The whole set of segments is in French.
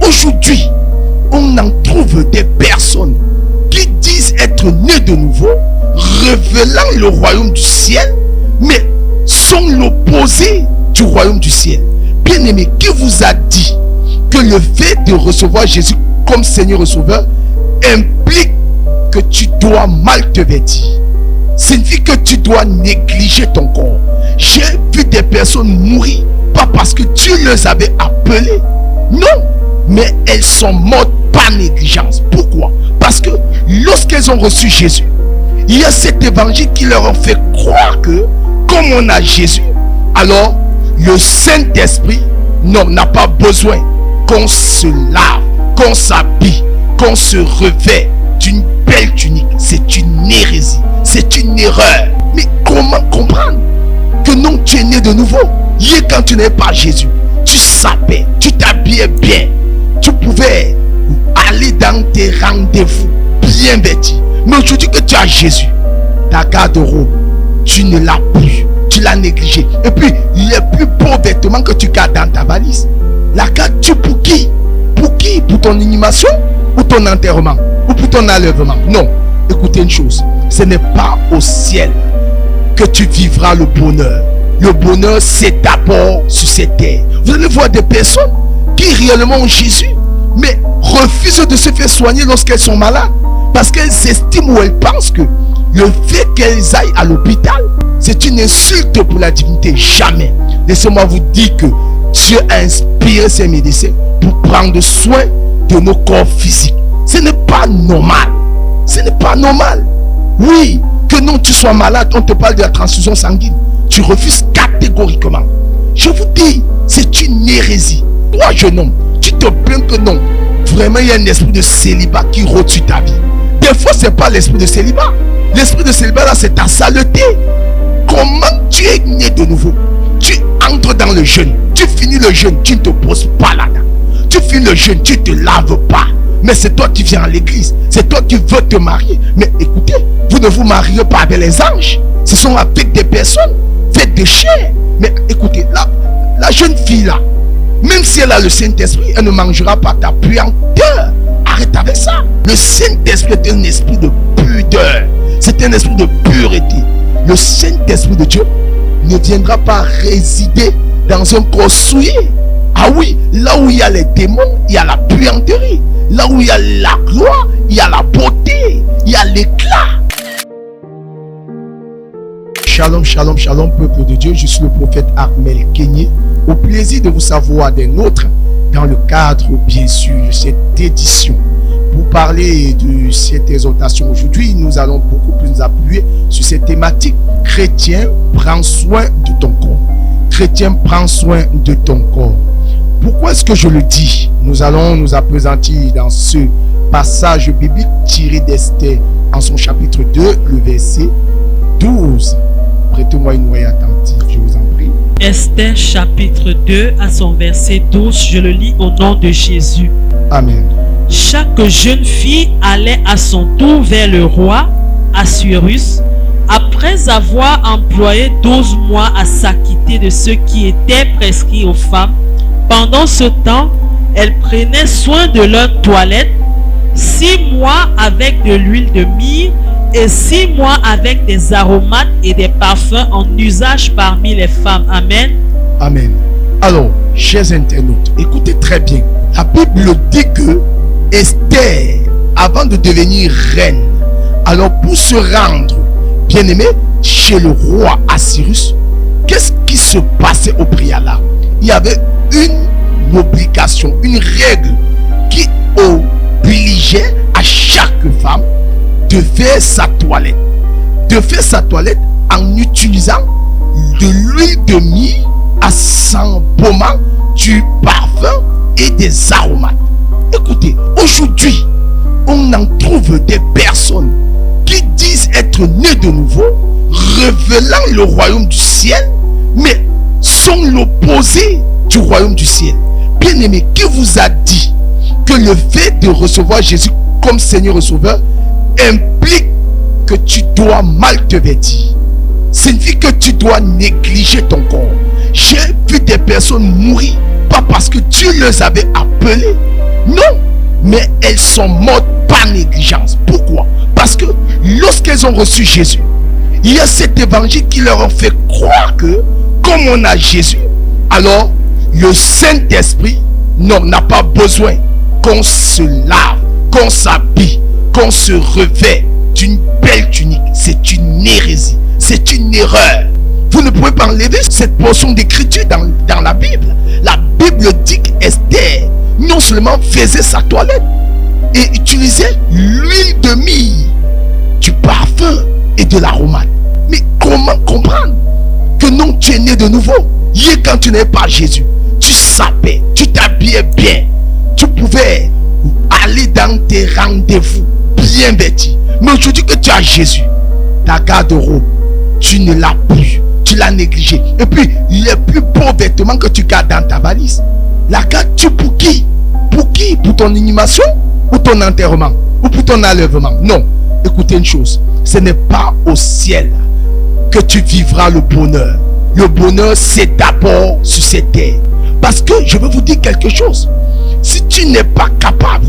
Aujourd'hui, on en trouve des personnes qui disent être nées de nouveau, révélant le royaume du ciel, mais sont l'opposé du royaume du ciel. Bien-aimé, qui vous a dit que le fait de recevoir Jésus comme Seigneur et Sauveur implique que tu dois mal te vêtir? Signifie que tu dois négliger ton corps. J'ai vu des personnes mourir, pas parce que Dieu les avait appelées, non, mais elles sont mortes par négligence. Pourquoi? Parce que lorsqu'elles ont reçu Jésus, il y a cet évangile qui leur a fait croire que comme on a Jésus, alors le Saint-Esprit n'a pas besoin qu'on se lave, qu'on s'habille, qu'on se revêt d'une belle tunique. C'est une hérésie, c'est une erreur. Mais comment comprendre que non, tu es né de nouveau? Hier, quand tu n'avais pas Jésus, tu savais, tu t'habillais bien, tu pouvais aller dans tes rendez-vous bien vêtu. Mais aujourd'hui que tu as Jésus, ta garde-robe, tu ne l'as plus, tu l'as négligé. Et puis les plus beaux vêtements que tu gardes dans ta valise, la gardes-tu pour qui? Pour qui? Pour ton inhumation ou ton enterrement ou pour ton enlèvement? Non, écoutez une chose, ce n'est pas au ciel que tu vivras le bonheur. Le bonheur, c'est d'abord sur cette terre. Vous allez voir des personnes qui réellement ont Jésus, mais refusent de se faire soigner lorsqu'elles sont malades, parce qu'elles estiment ou elles pensent que le fait qu'elles aillent à l'hôpital, c'est une insulte pour la divinité. Jamais. Laissez-moi vous dire que Dieu a inspiré ces médecins pour prendre soin de nos corps physiques. Ce n'est pas normal. Ce n'est pas normal. Oui, que non, tu sois malade, on te parle de la transfusion sanguine. Tu refuses catégoriquement. Je vous dis, c'est une hérésie. Toi, jeune homme, tu te plains que non. Vraiment, il y a un esprit de célibat qui rôde sur ta vie. Des fois, ce n'est pas l'esprit de célibat. L'esprit de célibat, là, c'est ta saleté. Comment tu es né de nouveau? Tu entres dans le jeûne. Tu finis le jeûne, tu ne te poses pas là-dedans. Tu finis le jeûne, tu ne te laves pas. Mais c'est toi qui viens à l'église. C'est toi qui veux te marier. Mais écoutez, vous ne vous mariez pas avec les anges. Ce sont avec des personnes faites de chair. Mais écoutez, la jeune fille là, même si elle a le Saint-Esprit, elle ne mangera pas ta puanteur. Arrête avec ça. Le Saint-Esprit est un esprit de pudeur. C'est un esprit de pureté. Le Saint-Esprit de Dieu ne viendra pas résider dans un corps souillé. Ah oui, là où il y a les démons, il y a la puanterie. Là où il y a la gloire, il y a la beauté, il y a l'éclat. Shalom, shalom, shalom, peuple de Dieu. Je suis le prophète Armel Kenyé. Au plaisir de vous savoir des nôtres dans le cadre, bien sûr, de cette édition. Pour parler de cette exhortation aujourd'hui, nous allons beaucoup plus nous appuyer sur cette thématique. Chrétien, prends soin de ton corps. Chrétien, prends soin de ton corps. Pourquoi est-ce que je le dis? Nous allons nous appesantir dans ce passage biblique tiré d'Esther en son chapitre 2, le verset 12. Prêtez-moi une oreille attentive, je vous en prie. Esther chapitre 2 à son verset 12, je le lis au nom de Jésus. Amen. Chaque jeune fille allait à son tour vers le roi Assuérus, après avoir employé 12 mois à s'acquitter de ce qui était prescrit aux femmes. Pendant ce temps, elles prenaient soin de leur toilette, 6 mois avec de l'huile de myrrhe et 6 mois avec des aromates et des parfums en usage parmi les femmes. Amen. Amen. Alors, chers internautes, écoutez très bien. La Bible dit que Esther, avant de devenir reine, alors pour se rendre, bien aimé, chez le roi Assuérus, qu'est-ce qui se passait au préalable? Il y avait une obligation, une règle qui obligeait à chaque femme de faire sa toilette. De faire sa toilette en utilisant de l'huile de myrrhe à s'embaumant du parfum et des aromates. Écoutez, aujourd'hui, on en trouve des personnes qui disent être nées de nouveau, révélant le royaume du ciel, mais sont l'opposé du royaume du ciel. Bien-aimé, qui vous a dit que le fait de recevoir Jésus comme Seigneur et Sauveur implique que tu dois mal te vêtir? Signifie que tu dois négliger ton corps. J'ai vu des personnes mourir, pas parce que Dieu les avait appelées, Non, mais elles sont mortes par négligence. Pourquoi? Parce que lorsqu'elles ont reçu Jésus, il y a cet évangile qui leur a fait croire que, comme on a Jésus, alors le Saint-Esprit n'a pas besoin qu'on se lave, qu'on s'habille, qu'on se revêt d'une belle tunique. C'est une hérésie, c'est une erreur. Vous ne pouvez pas enlever cette portion d'écriture dans la Bible. La Bible dit qu'Esther non seulement faisait sa toilette et utilisait l'huile de myrrhe, du parfum et de l'aromate. Mais comment comprendre que non, tu es né de nouveau? Hier, quand tu n'avais pas Jésus, tu sapais, tu t'habillais bien, tu pouvais aller dans tes rendez-vous bien vêtu. Mais aujourd'hui que tu as Jésus, ta garde-robe, tu ne l'as plus, tu l'as négligé. Et puis les plus beaux vêtements que tu gardes dans ta valise, la gardes-tu pour qui? Pour qui? Pour ton inhumation ou ton enterrement ou pour ton enlèvement? Non, écoutez une chose, ce n'est pas au ciel que tu vivras le bonheur. Le bonheur, c'est d'abord sur cette terre. Parce que je veux vous dire quelque chose. Si tu n'es pas capable,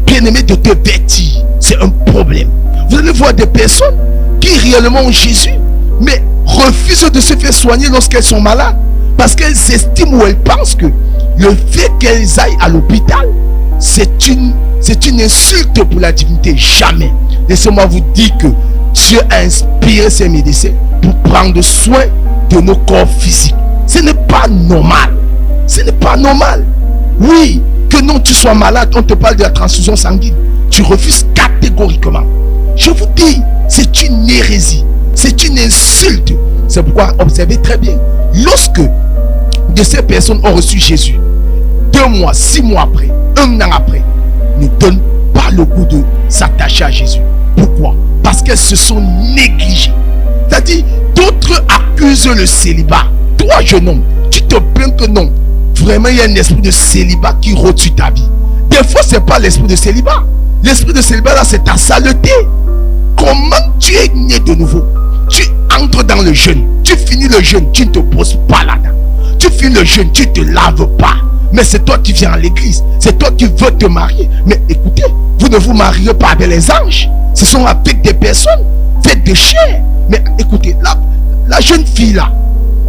bien-aimé, de te vêtir, c'est un problème. Vous allez voir des personnes qui réellement ont Jésus, mais refusent de se faire soigner lorsqu'elles sont malades. Parce qu'elles s'estiment ou elles pensent que le fait qu'elles aillent à l'hôpital, c'est une insulte pour la divinité. Jamais. Laissez-moi vous dire que Dieu a inspiré ses médecins pour prendre soin de nos corps physiques. Ce n'est pas normal. Ce n'est pas normal. Oui, que non, tu sois malade, on te parle de la transfusion sanguine. Tu refuses catégoriquement. Je vous dis, c'est une hérésie. C'est une insulte. C'est pourquoi, observez très bien. Lorsque de ces personnes ont reçu Jésus, 2 mois, 6 mois après, 1 an après, ne donnent pas le goût de s'attacher à Jésus. Pourquoi? Parce qu'elles se sont négligées. C'est-à-dire, d'autres accusent le célibat. Toi, jeune homme, tu te plains que non. Vraiment, il y a un esprit de célibat qui rôde ta vie. Des fois, ce n'est pas l'esprit de célibat. L'esprit de célibat, là, c'est ta saleté. Comment tu es né de nouveau? Tu entres dans le jeûne. Tu finis le jeûne, tu ne te poses pas là-dedans. Tu finis le jeûne, tu ne te laves pas. Mais c'est toi qui viens à l'église. C'est toi qui veux te marier. Mais écoutez, vous ne vous marierez pas avec les anges. Ce sont avec des personnes faites de chair. Mais écoutez, la jeune fille là,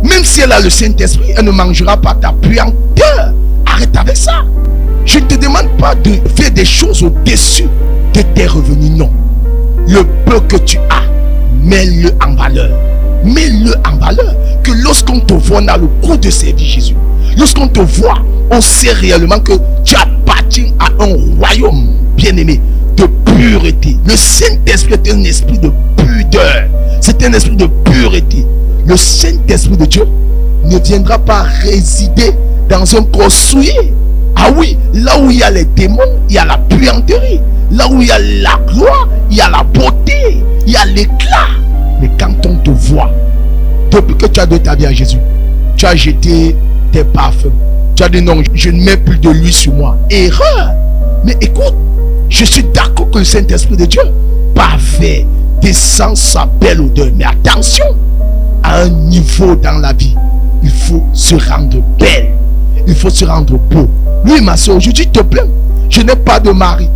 même si elle a le Saint-Esprit, elle ne mangera pas ta puanteur. Arrête avec ça. Je ne te demande pas de faire des choses au-dessus de tes revenus. Non. Le peu que tu as, mets-le en valeur. Mets-le en valeur. Que lorsqu'on te voit, on a le goût de servir Jésus. Lorsqu'on te voit, on sait réellement que tu appartiens à un royaume bien-aimé de pureté. Le Saint-Esprit est un esprit de pudeur. C'est un esprit de pureté. Le Saint-Esprit de Dieu ne viendra pas résider dans un corps souillé. Ah oui, là où il y a les démons, il y a la puanterie. Là où il y a la gloire, il y a la beauté, il y a l'éclat. Mais quand on te voit, depuis que tu as donné ta vie à Jésus, tu as jeté tes parfums. Tu as dit non, je ne mets plus de l'huile sur moi. Erreur. Mais écoute, je suis d'accord que le Saint-Esprit de Dieu parfait descend sa belle odeur. Mais attention, à un niveau dans la vie, il faut se rendre belle. Il faut se rendre beau. Oui, ma soeur, aujourd'hui, te plains. Je n'ai pas de mari.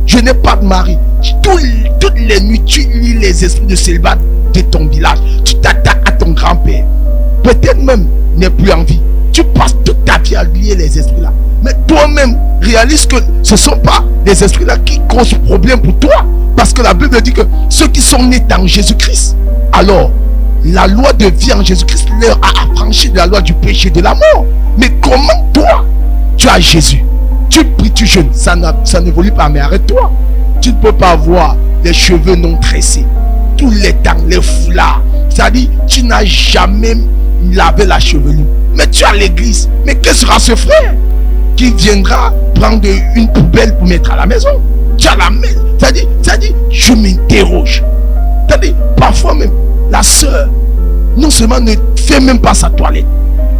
Je n'ai pas de mari. Toutes les nuits, tu lis les esprits de célibat de ton village. Tu t'attaques à ton grand-père. Peut-être même n'est plus en vie. Tu passes toute ta vie à lier les esprits là. Mais toi-même, réalise que ce ne sont pas les esprits là qui causent problème pour toi. Parce que la Bible dit que ceux qui sont nés dans Jésus-Christ, alors la loi de vie en Jésus-Christ leur a affranchi de la loi du péché et de la mort. Mais comment toi, tu as Jésus, tu pries, tu jeûnes, ça n'évolue pas, mais arrête-toi. Tu ne peux pas avoir les cheveux non tressés, tous les temps, les foulards. C'est-à-dire, tu n'as jamais lavé la chevelure. Mais tu as l'église. Mais que sera ce frère qui viendra prendre une poubelle pour mettre à la maison? Tu as la main. C'est-à-dire, je m'interroge. C'est-à-dire, parfois même, la sœur, non seulement ne fait même pas sa toilette,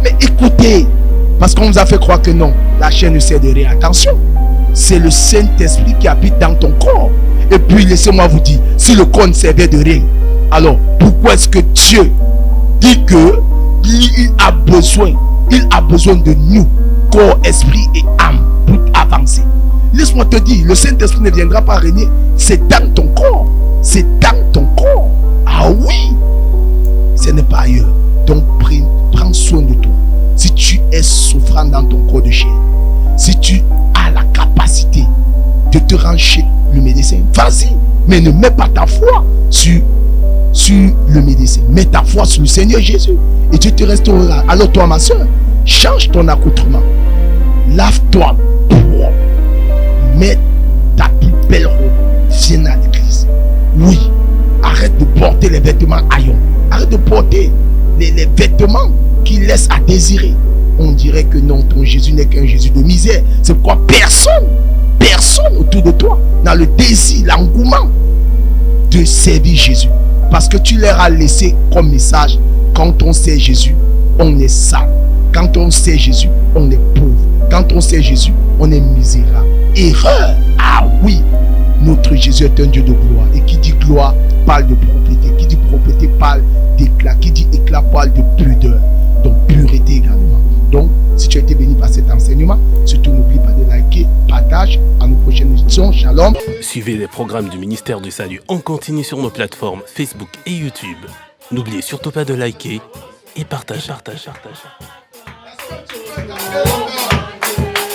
mais écoutez, parce qu'on nous a fait croire que non, la chair ne sert de rien. Attention, c'est le Saint-Esprit qui habite dans ton corps. Et puis, laissez-moi vous dire, si le corps ne servait de rien, alors pourquoi est-ce que Dieu dit que il a besoin de nous, corps, esprit et âme, pour avancer? laisse-moi te dire, le Saint-Esprit ne viendra pas régner. C'est dans ton corps. C'est dans ton corps. Ah oui. Ce n'est pas ailleurs. Donc prends soin de toi. Si tu es souffrant dans ton corps de chair, si tu as la capacité de te rendre chez le médecin, vas-y. Mais ne mets pas ta foi sur le médecin. Mets ta foi sur le Seigneur Jésus. Et tu te restaureras. Alors toi, ma soeur, change ton accoutrement. Lave-toi propre. Mets ta plus belle robe. Viens à l'église. Oui. Arrête de porter les vêtements haillons. Arrête de porter les vêtements qui laissent à désirer. On dirait que non, ton Jésus n'est qu'un Jésus de misère. C'est pourquoi personne autour de toi n'a le désir, l'engouement de servir Jésus. Parce que tu leur as laissé comme message: quand on sait Jésus, on est sale. Quand on sait Jésus, on est pauvre. Quand on sait Jésus, on est misérable. Erreur. Ah oui, notre Jésus est un Dieu de gloire. Et qui dit gloire parle de propriété. Qui dit propriété parle d'éclat. Qui dit éclat parle de pudeur. Donc pureté également. Donc, si tu as été béni par cet enseignement, surtout n'oublie pas de liker, partage. À nos prochaines éditions. Shalom. Suivez les programmes du ministère du Salut en continu sur nos plateformes Facebook et YouTube. N'oubliez surtout pas de liker et partager.